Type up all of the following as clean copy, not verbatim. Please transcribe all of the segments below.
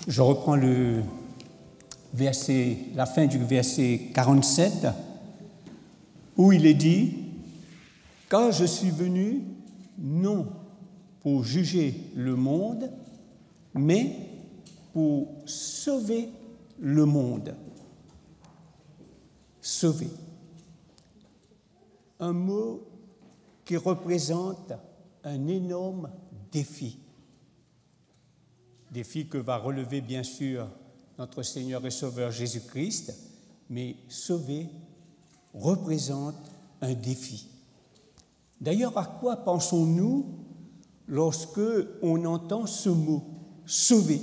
Je reprends la fin du verset 47, où il est dit « Car je suis venu non pour juger le monde, mais pour sauver le monde. » Sauver. Un mot qui représente un énorme défi. Défi que va relever bien sûr notre Seigneur et Sauveur Jésus-Christ, mais sauver représente un défi. D'ailleurs, à quoi pensons-nous lorsque on entend ce mot « sauver » ?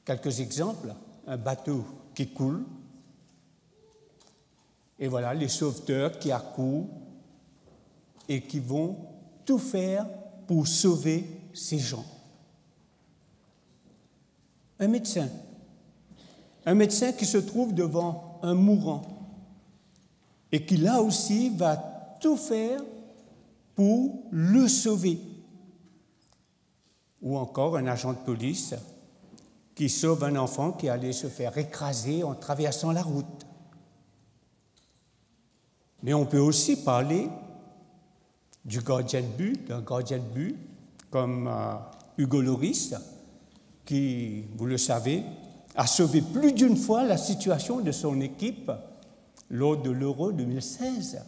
Quelques exemples, un bateau qui coule, et voilà les sauveteurs qui accourent et qui vont tout faire pour sauver ces gens. Un médecin qui se trouve devant un mourant et qui là aussi va tout faire pour le sauver. Ou encore un agent de police qui sauve un enfant qui allait se faire écraser en traversant la route. Mais on peut aussi parler d'un gardien de but, comme Hugo Lloris, qui, vous le savez, a sauvé plus d'une fois la situation de son équipe lors de l'Euro 2016.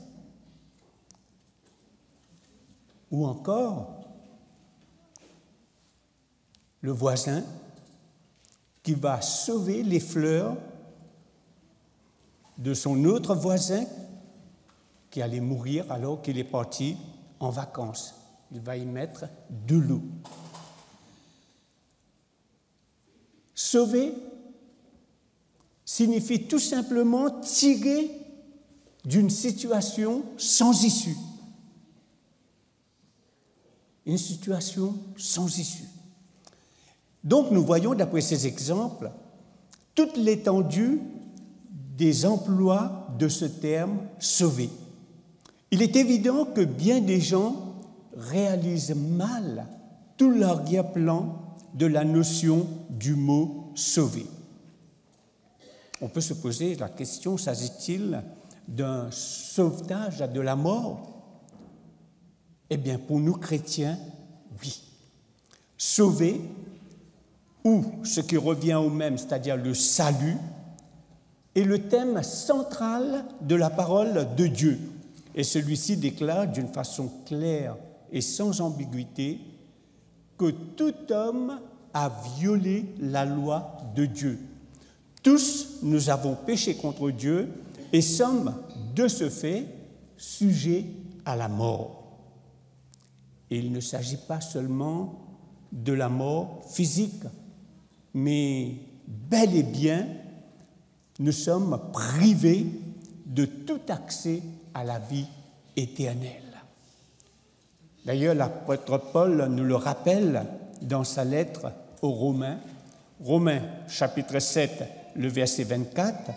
Ou encore le voisin qui va sauver les fleurs de son autre voisin qui allait mourir alors qu'il est parti en vacances. Il va y mettre de l'eau. Sauver signifie tout simplement tirer d'une situation sans issue. Une situation sans issue. Donc nous voyons, d'après ces exemples, toute l'étendue des emplois de ce terme « sauver ». Il est évident que bien des gens réalisent mal tout l'arrière-plan de la notion du mot « sauver ». On peut se poser la question, s'agit-il d'un sauvetage de la mort ? Eh bien, pour nous chrétiens, oui. Sauver, ou ce qui revient au même, c'est-à-dire le salut, est le thème central de la parole de Dieu. Et celui-ci déclare d'une façon claire et sans ambiguïté que tout homme a violé la loi de Dieu. Tous nous avons péché contre Dieu et sommes, de ce fait, sujets à la mort. Et il ne s'agit pas seulement de la mort physique, mais bel et bien, nous sommes privés de tout accès à la vie éternelle. D'ailleurs, l'apôtre Paul nous le rappelle dans sa lettre aux Romains, Romains chapitre 7, le verset 24,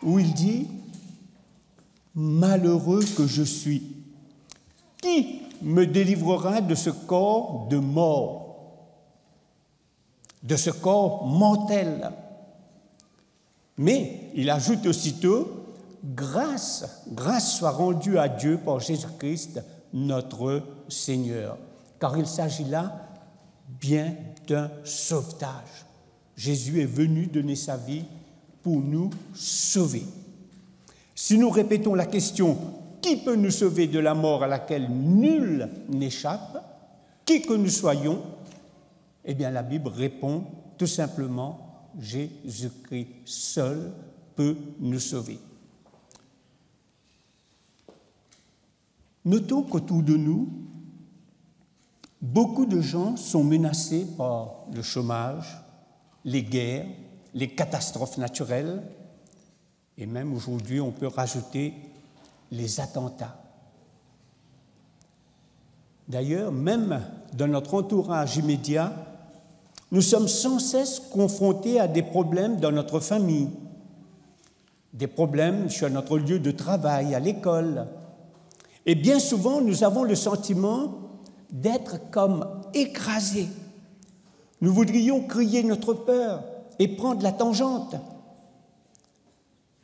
où il dit « Malheureux que je suis, qui me délivrera de ce corps de mort, de ce corps mortel ?» Mais il ajoute aussitôt « Grâce soit rendue à Dieu par Jésus-Christ, notre Seigneur. » Car il s'agit là bien d'un sauvetage. Jésus est venu donner sa vie pour nous sauver. Si nous répétons la question « Qui peut nous sauver de la mort à laquelle nul n'échappe, qui que nous soyons ?» Eh bien, la Bible répond tout simplement « Jésus-Christ seul peut nous sauver. » Notons qu'autour de nous, beaucoup de gens sont menacés par le chômage, les guerres, les catastrophes naturelles, et même aujourd'hui, on peut rajouter les attentats. D'ailleurs, même dans notre entourage immédiat, nous sommes sans cesse confrontés à des problèmes dans notre famille, des problèmes sur notre lieu de travail, à l'école. Et bien souvent, nous avons le sentiment d'être comme écrasés, Nous voudrions crier notre peur et prendre la tangente.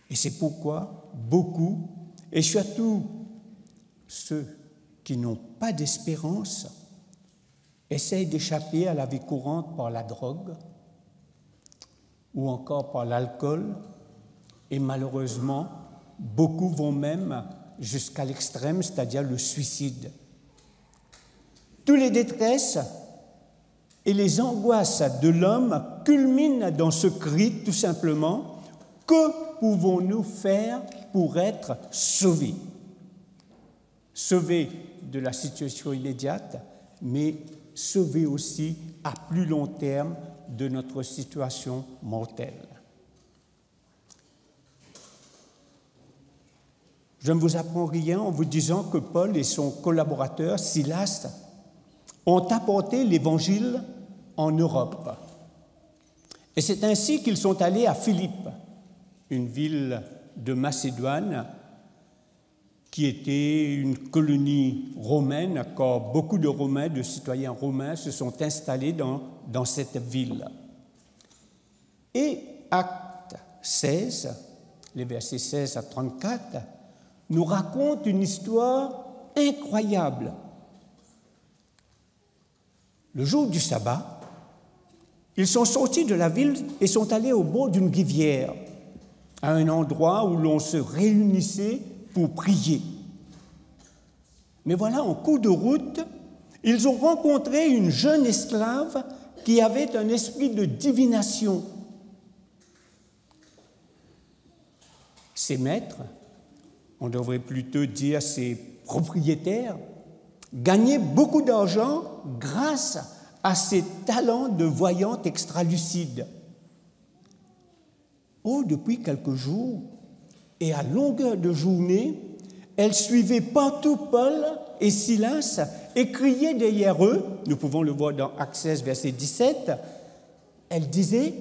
Et c'est pourquoi beaucoup, et surtout ceux qui n'ont pas d'espérance, essayent d'échapper à la vie courante par la drogue ou encore par l'alcool, et malheureusement, beaucoup vont même jusqu'à l'extrême, c'est-à-dire le suicide. Toutes les détresses et les angoisses de l'homme culminent dans ce cri, tout simplement, « Que pouvons-nous faire pour être sauvés ?» Sauvés de la situation immédiate, mais sauvés aussi à plus long terme de notre situation mortelle. Je ne vous apprends rien en vous disant que Paul et son collaborateur Silas ont apporté l'Évangile en Europe. Et c'est ainsi qu'ils sont allés à Philippe, une ville de Macédoine qui était une colonie romaine, car beaucoup de Romains, de citoyens romains, se sont installés dans cette ville. Et Acte 16, les versets 16 à 34, nous raconte une histoire incroyable. Le jour du sabbat, ils sont sortis de la ville et sont allés au bord d'une rivière, à un endroit où l'on se réunissait pour prier. Mais voilà, en cours de route, ils ont rencontré une jeune esclave qui avait un esprit de divination. Ses maîtres, on devrait plutôt dire ses propriétaires, gagnaient beaucoup d'argent grâce à ses talents de voyante extralucide. Oh, depuis quelques jours, et à longueur de journée, elle suivait partout Paul et Silas et criait derrière eux, nous pouvons le voir dans Actes 16, verset 17, elle disait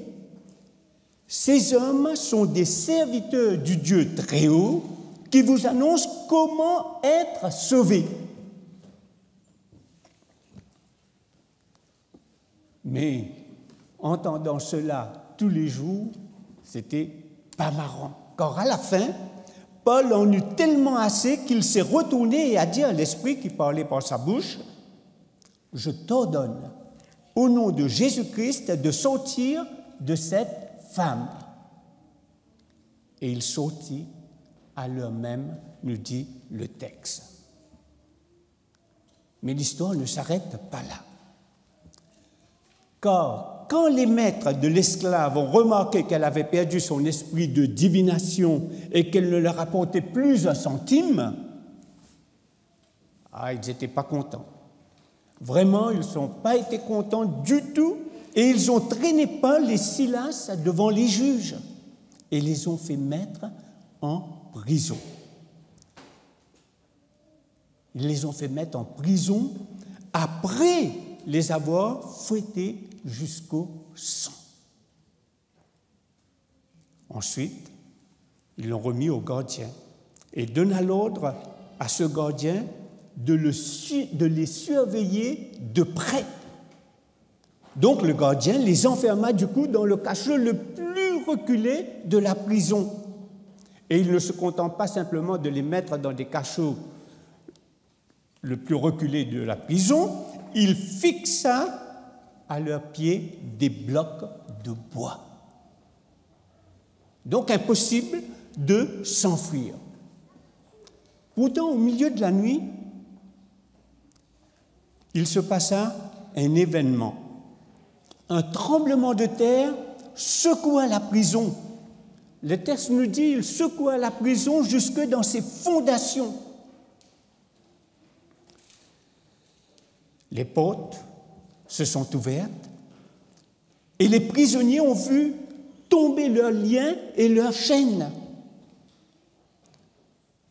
« Ces hommes sont des serviteurs du Dieu très haut qui vous annoncent comment être sauvés. » Mais entendant cela tous les jours, c'était pas marrant. Car à la fin, Paul en eut tellement assez qu'il s'est retourné et a dit à l'esprit qui parlait par sa bouche, « Je t'ordonne, au nom de Jésus-Christ, de sortir de cette femme. » Et il sortit à l'heure même, nous dit le texte. Mais l'histoire ne s'arrête pas là. Car quand les maîtres de l'esclave ont remarqué qu'elle avait perdu son esprit de divination et qu'elle ne leur apportait plus un centime, ils n'étaient pas contents. Vraiment, ils ne sont pas été contents du tout et ils ont traîné Paul et Silas devant les juges et les ont fait mettre en prison. Ils les ont fait mettre en prison après les avoir fouettés jusqu'au sang. Ensuite, ils l'ont remis au gardien et donna l'ordre à ce gardien de les surveiller de près. Donc le gardien les enferma du coup dans le cachot le plus reculé de la prison. Et il ne se contente pas simplement de les mettre dans des cachots le plus reculé de la prison, il fixa à leurs pieds des blocs de bois. Donc impossible de s'enfuir. Pourtant, au milieu de la nuit, il se passa un événement. Un tremblement de terre secoua la prison. Le texte nous dit qu'il secoua la prison jusque dans ses fondations. Les portes se sont ouvertes et les prisonniers ont vu tomber leurs liens et leurs chaînes.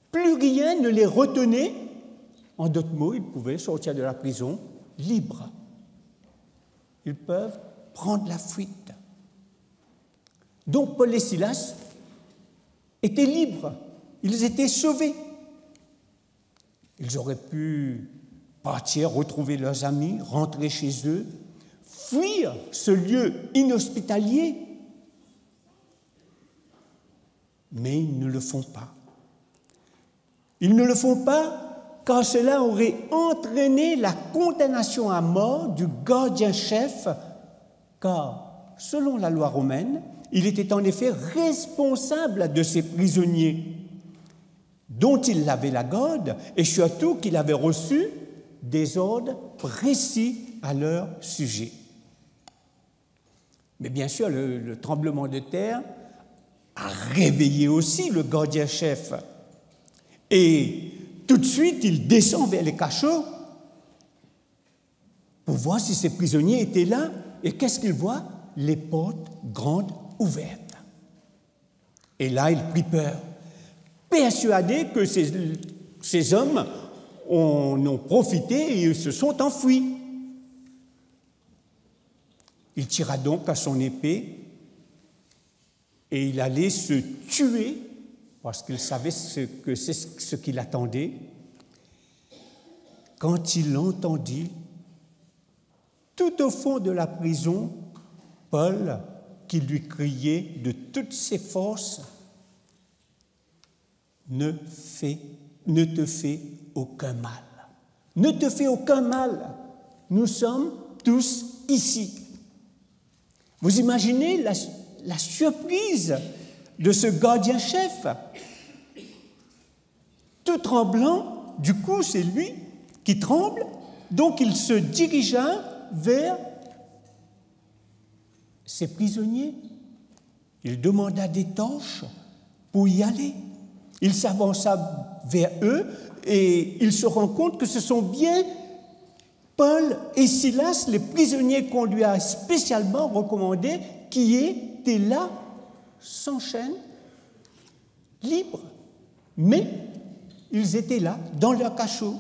Plus rien ne les retenait. En d'autres mots, ils pouvaient sortir de la prison libres. Ils peuvent prendre la fuite. Donc Paul et Silas étaient libres. Ils étaient sauvés. Ils auraient pu partir, retrouver leurs amis, rentrer chez eux, fuir ce lieu inhospitalier. Mais ils ne le font pas. Ils ne le font pas car cela aurait entraîné la condamnation à mort du gardien-chef, car, selon la loi romaine, il était en effet responsable de ces prisonniers, dont il avait la garde, et surtout qu'il avait reçu des ordres précis à leur sujet. Mais bien sûr, le tremblement de terre a réveillé aussi le gardien-chef. Et tout de suite, il descend vers les cachots pour voir si ces prisonniers étaient là. Et qu'est-ce qu'il voit? Les portes grandes ouvertes. Et là, il prit peur, persuadé que ces hommes en ont profité et se sont enfuis. Il tira donc à son épée et il allait se tuer parce qu'il savait que c'est ce qui l'attendait, quand il entendit, tout au fond de la prison, Paul qui lui criait de toutes ses forces, « Ne te fais aucun mal. Ne te fais aucun mal. Nous sommes tous ici. » Vous imaginez la surprise de ce gardien-chef, tout tremblant. Du coup, c'est lui qui tremble, donc il se dirigea vers ses prisonniers. Il demanda des torches pour y aller. Il s'avança vers eux et il se rend compte que ce sont bien Paul et Silas, les prisonniers qu'on lui a spécialement recommandés, qui étaient là, sans chaîne, libres. Mais ils étaient là, dans leur cachot.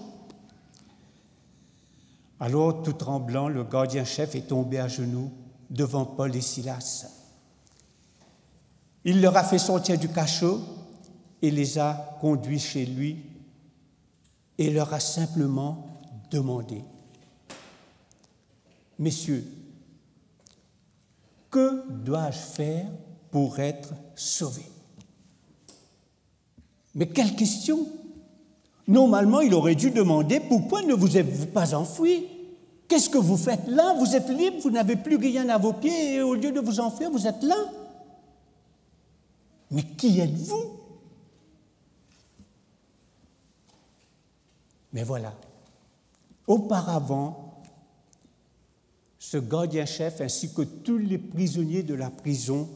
Alors, tout tremblant, le gardien-chef est tombé à genoux devant Paul et Silas. Il leur a fait sortir du cachot et les a conduits chez lui et leur a simplement demandé: « Messieurs, que dois-je faire pour être sauvé ?» Mais quelle question! Normalement, il aurait dû demander: « Pourquoi ne vous êtes-vous pas enfui? Qu'est-ce que vous faites là? Vous êtes libre, vous n'avez plus rien à vos pieds et au lieu de vous enfuir, vous êtes là. Mais qui êtes-vous » Mais voilà, auparavant, ce gardien-chef ainsi que tous les prisonniers de la prison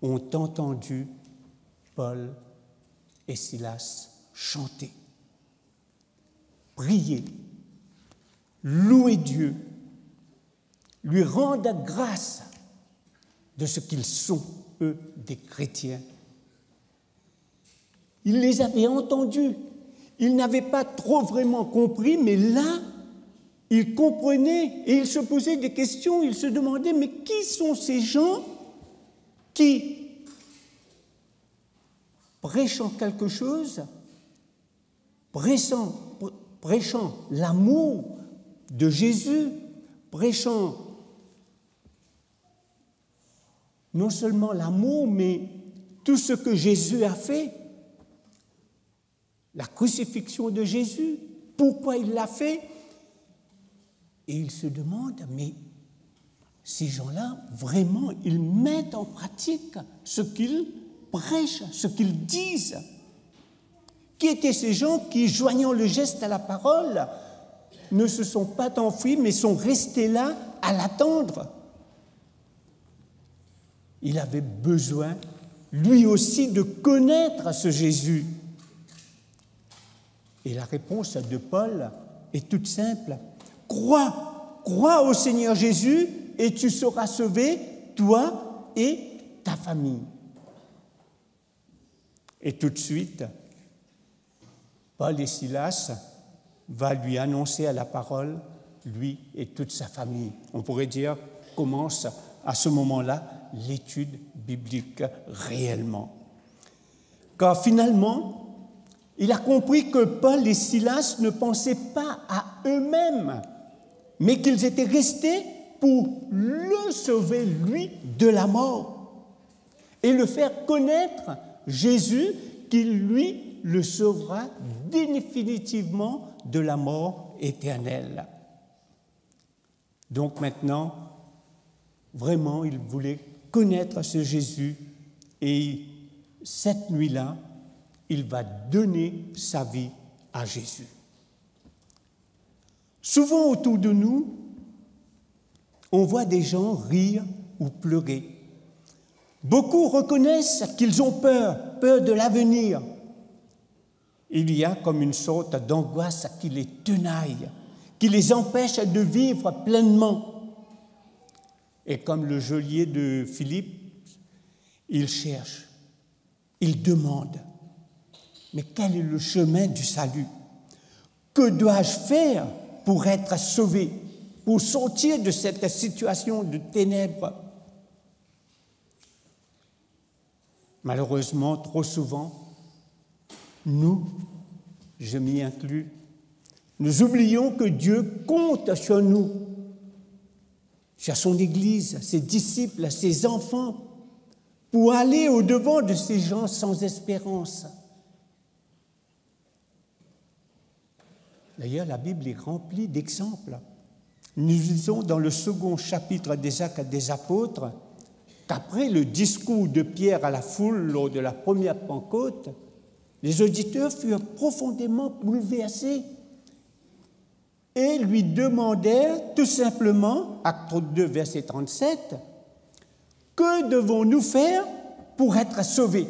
ont entendu Paul et Silas chanter, prier, louer Dieu, lui rendre grâce de ce qu'ils sont, eux, des chrétiens. Ils les avaient entendus. Ils n'avaient pas trop vraiment compris, mais là, ils comprenaient et ils se posaient des questions. Ils se demandaient: mais qui sont ces gens qui, prêchant quelque chose, prêchant l'amour de Jésus, prêchant non seulement l'amour, mais tout ce que Jésus a fait, la crucifixion de Jésus, pourquoi il l'a fait? Et il se demande: mais ces gens-là, vraiment, ils mettent en pratique ce qu'ils prêchent, ce qu'ils disent. Qui étaient ces gens qui, joignant le geste à la parole, ne se sont pas enfuis, mais sont restés là à l'attendre? Il avait besoin, lui aussi, de connaître ce Jésus. Et la réponse de Paul est toute simple: crois au Seigneur Jésus et tu seras sauvé, toi et ta famille. Et tout de suite, Paul et Silas vont lui annoncer à la parole, lui et toute sa famille. On pourrait dire, commence à ce moment-là l'étude biblique réellement. Car finalement, il a compris que Paul et Silas ne pensaient pas à eux-mêmes, mais qu'ils étaient restés pour le sauver, lui, de la mort et le faire connaître, Jésus, qui, lui, le sauvera définitivement de la mort éternelle. Donc maintenant, vraiment, il voulait connaître ce Jésus et cette nuit-là, il va donner sa vie à Jésus. Souvent autour de nous, on voit des gens rire ou pleurer. Beaucoup reconnaissent qu'ils ont peur de l'avenir. Il y a comme une sorte d'angoisse qui les tenaille, qui les empêche de vivre pleinement. Et comme le geôlier de Philippe, il cherche, il demande, mais quel est le chemin du salut? Que dois-je faire pour être sauvé, pour sortir de cette situation de ténèbres? Malheureusement, trop souvent, nous, je m'y inclus, nous oublions que Dieu compte sur nous, sur son Église, ses disciples, ses enfants, pour aller au-devant de ces gens sans espérance. D'ailleurs, la Bible est remplie d'exemples. Nous lisons dans le second chapitre des Actes des Apôtres qu'après le discours de Pierre à la foule lors de la première Pentecôte, les auditeurs furent profondément bouleversés et lui demandèrent tout simplement, acte 2, verset 37, « Que devons-nous faire pour être sauvés ?»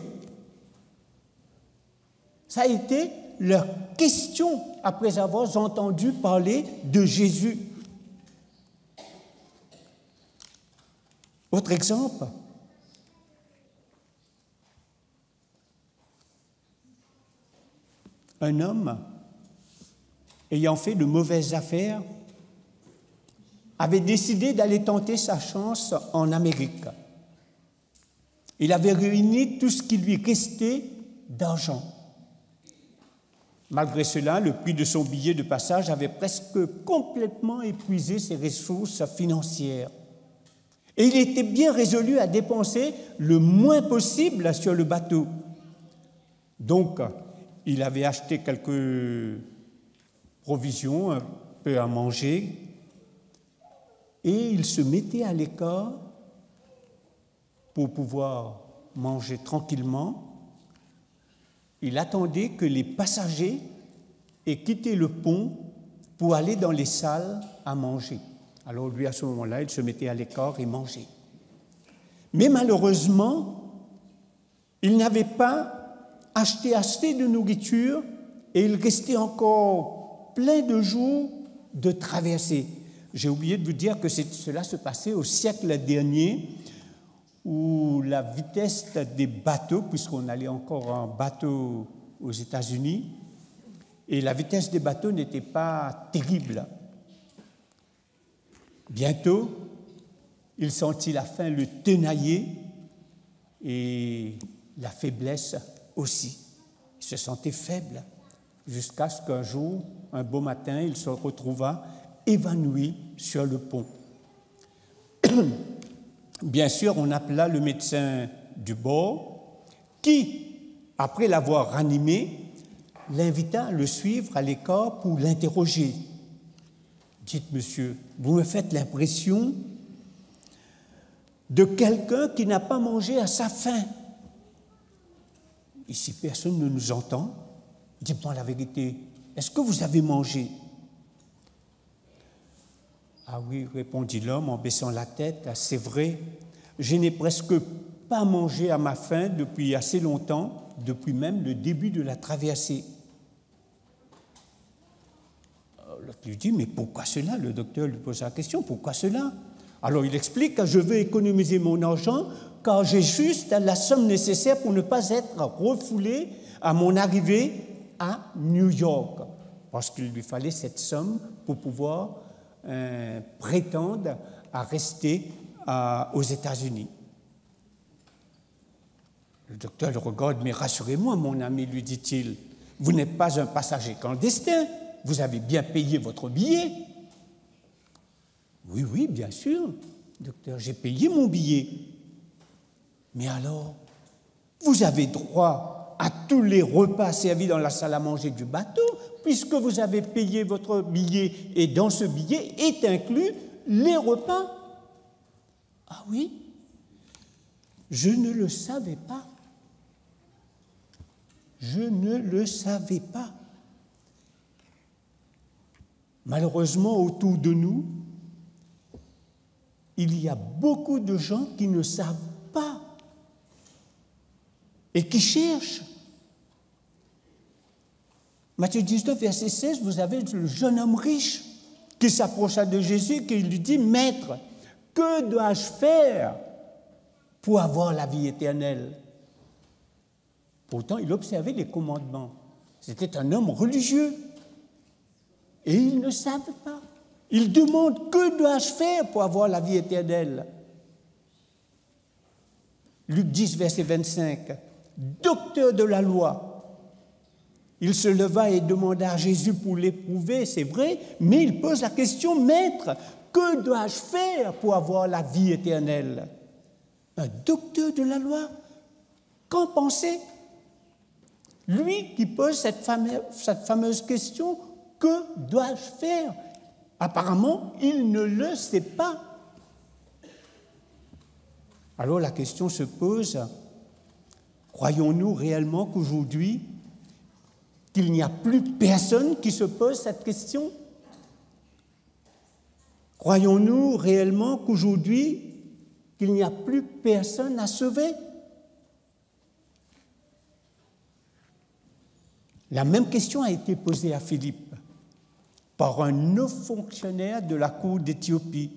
Ça a été leur question après avoir entendu parler de Jésus. Autre exemple, un homme ayant fait de mauvaises affaires avait décidé d'aller tenter sa chance en Amérique. Il avait réuni tout ce qui lui restait d'argent. Malgré cela, le prix de son billet de passage avait presque complètement épuisé ses ressources financières. Et il était bien résolu à dépenser le moins possible sur le bateau. Donc, il avait acheté quelques provisions, un peu à manger, et il se mettait à l'écart pour pouvoir manger tranquillement. Il attendait que les passagers aient quitté le pont pour aller dans les salles à manger. Alors lui, à ce moment-là, il se mettait à l'écart et mangeait. Mais malheureusement, il n'avait pas acheté assez de nourriture et il restait encore plein de jours de traversée. J'ai oublié de vous dire que cela se passait au siècle dernier, où la vitesse des bateaux, puisqu'on allait encore en bateau aux États-Unis, et la vitesse des bateaux n'était pas terrible. Bientôt, il sentit la faim le tenailler et la faiblesse aussi. Il se sentait faible jusqu'à ce qu'un jour, un beau matin, il se retrouva évanoui sur le pont. Bien sûr, on appela le médecin du bord qui, après l'avoir ranimé, l'invita à le suivre à l'écart pour l'interroger. « Dites, monsieur, vous me faites l'impression de quelqu'un qui n'a pas mangé à sa faim. Ici, personne ne nous entend. Dites-moi la vérité, est-ce que vous avez mangé ?» « Ah oui, répondit l'homme en baissant la tête, c'est vrai, je n'ai presque pas mangé à ma faim depuis assez longtemps, depuis même le début de la traversée. » L'autre lui dit, mais pourquoi cela? Le docteur lui pose la question, pourquoi cela? Alors il explique, je veux économiser mon argent car j'ai juste la somme nécessaire pour ne pas être refoulé à mon arrivée à New York, parce qu'il lui fallait cette somme pour pouvoir prétendre à rester aux États-Unis. Le docteur le regarde, mais rassurez-moi, mon ami, lui dit-il, vous n'êtes pas un passager clandestin, vous avez bien payé votre billet. Oui, oui, bien sûr, docteur, j'ai payé mon billet. Mais alors, vous avez droit à tous les repas servis dans la salle à manger du bateau, puisque vous avez payé votre billet, et dans ce billet est inclus les repas. Ah oui? Je ne le savais pas. Je ne le savais pas. Malheureusement, autour de nous, il y a beaucoup de gens qui ne savent pas et qui cherchent. Matthieu 19, verset 16, vous avez le jeune homme riche qui s'approcha de Jésus et qui lui dit « Maître, que dois-je faire pour avoir la vie éternelle ?» Pourtant, il observait les commandements. C'était un homme religieux. Et il ne savait pas. Il demande « Que dois-je faire pour avoir la vie éternelle ?» Luc 10, verset 25. Docteur de la loi, il se leva et demanda à Jésus pour l'éprouver, c'est vrai, mais il pose la question « Maître, que dois-je faire pour avoir la vie éternelle ?» Un docteur de la loi, qu'en pensez? Lui qui pose cette fameuse question, que dois-je faire? Apparemment, il ne le sait pas. Alors la question se pose, croyons-nous réellement qu'aujourd'hui, qu'il n'y a plus personne qui se pose cette question? Croyons-nous réellement qu'aujourd'hui, qu'il n'y a plus personne à sauver? La même question a été posée à Philippe par un haut fonctionnaire de la cour d'Éthiopie.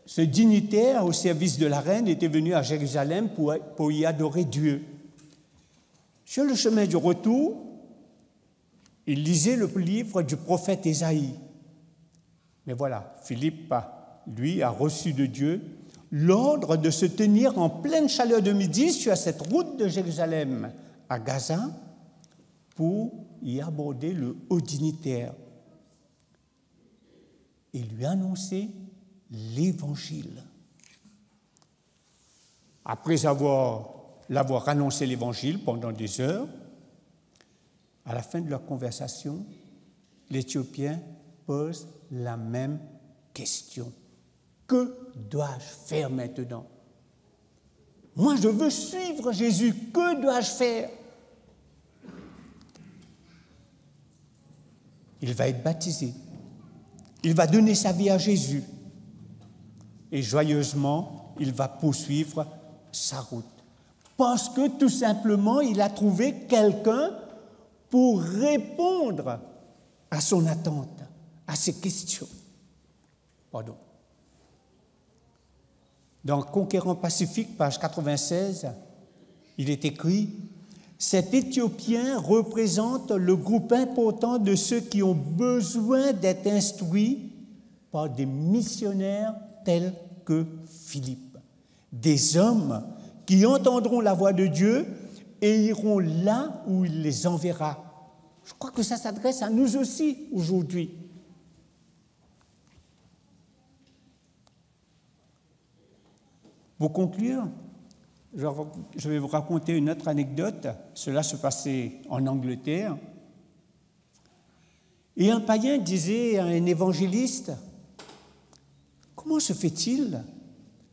Ce dignitaire au service de la reine était venu à Jérusalem pour y adorer Dieu. Sur le chemin du retour, il lisait le livre du prophète Ésaïe. Mais voilà, Philippe, lui, a reçu de Dieu l'ordre de se tenir en pleine chaleur de midi sur cette route de Jérusalem à Gaza pour y aborder le haut dignitaire et lui annoncer l'Évangile. Après l'avoir annoncé l'Évangile pendant des heures, à la fin de leur conversation, l'Éthiopien pose la même question. Que dois-je faire maintenant? Moi, je veux suivre Jésus. Que dois-je faire? Il va être baptisé. Il va donner sa vie à Jésus. Et joyeusement, il va poursuivre sa route. Parce que, tout simplement, il a trouvé quelqu'un pour répondre à son attente, à ses questions. Pardon. Dans Conquérant Pacifique, page 96, il est écrit « Cet Éthiopien représente le groupe important de ceux qui ont besoin d'être instruits par des missionnaires tels que Philippe, des hommes qui entendront la voix de Dieu et iront là où il les enverra. » Je crois que ça s'adresse à nous aussi aujourd'hui. Pour conclure, je vais vous raconter une autre anecdote. Cela se passait en Angleterre. Et un païen disait à un évangéliste, « Comment se fait-il,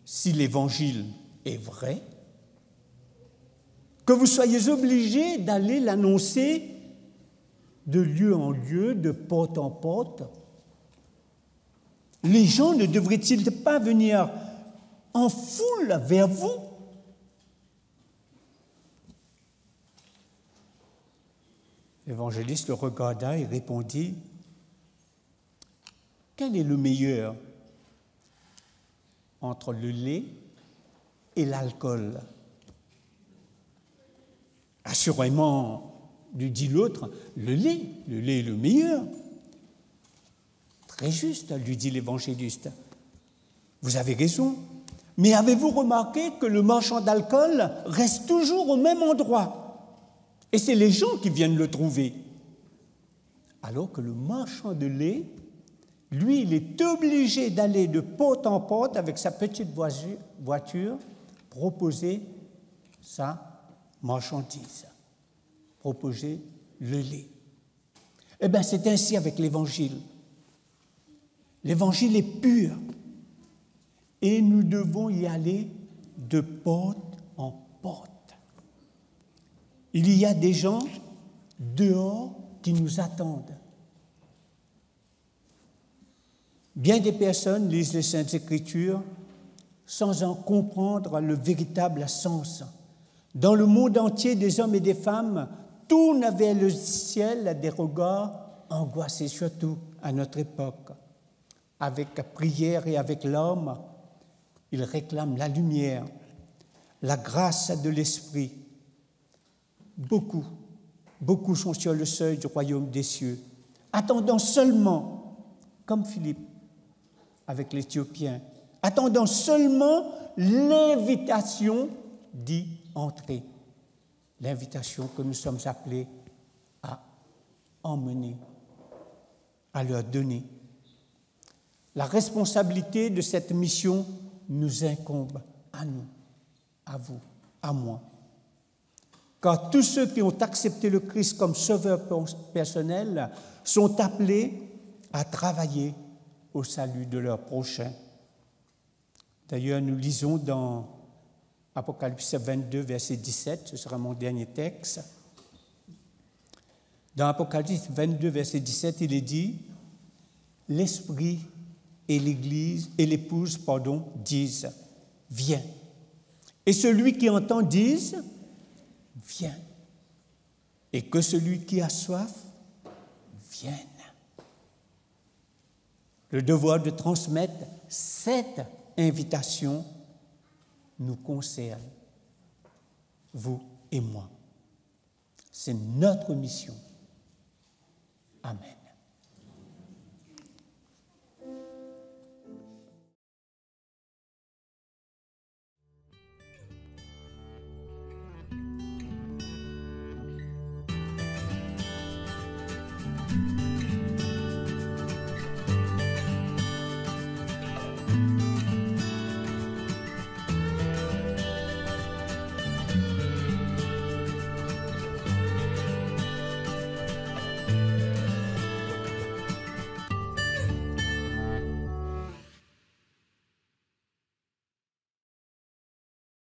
si l'évangile est vrai, que vous soyez obligés d'aller l'annoncer de lieu en lieu, de porte en porte? Les gens ne devraient-ils pas venir en foule vers vous? » L'évangéliste le regarda et répondit, « Quel est le meilleur entre le lait et l'alcool? » Assurément, lui dit l'autre, le lait est le meilleur. Très juste, lui dit l'évangéliste. Vous avez raison. Mais avez-vous remarqué que le marchand d'alcool reste toujours au même endroit? Et c'est les gens qui viennent le trouver. Alors que le marchand de lait, lui, il est obligé d'aller de porte en porte avec sa petite voiture, proposer sa marchandise, proposer le lait. Eh bien, c'est ainsi avec l'Évangile. L'Évangile est pur et nous devons y aller de porte en porte. Il y a des gens dehors qui nous attendent. Bien des personnes lisent les Saintes Écritures sans en comprendre le véritable sens. Dans le monde entier, des hommes et des femmes tournent vers le ciel des regards angoissés, surtout à notre époque. Avec prière et avec l'homme, ils réclament la lumière, la grâce de l'Esprit. Beaucoup sont sur le seuil du royaume des cieux, attendant seulement, comme Philippe avec l'Éthiopien, attendant seulement l'invitation d'y entrer, l'invitation que nous sommes appelés à emmener, à leur donner. La responsabilité de cette mission nous incombe à nous, à vous, à moi. Car tous ceux qui ont accepté le Christ comme sauveur personnel sont appelés à travailler au salut de leur prochain. D'ailleurs, nous lisons dans Apocalypse 22, verset 17, ce sera mon dernier texte. Dans Apocalypse 22, verset 17, il est dit « L'Esprit et l'Église et l'Épouse, disent « Viens ». Et celui qui entend dise « Viens ». Et que celui qui a soif vienne. Le devoir de transmettre cette invitation nous concerne, vous et moi. C'est notre mission. Amen.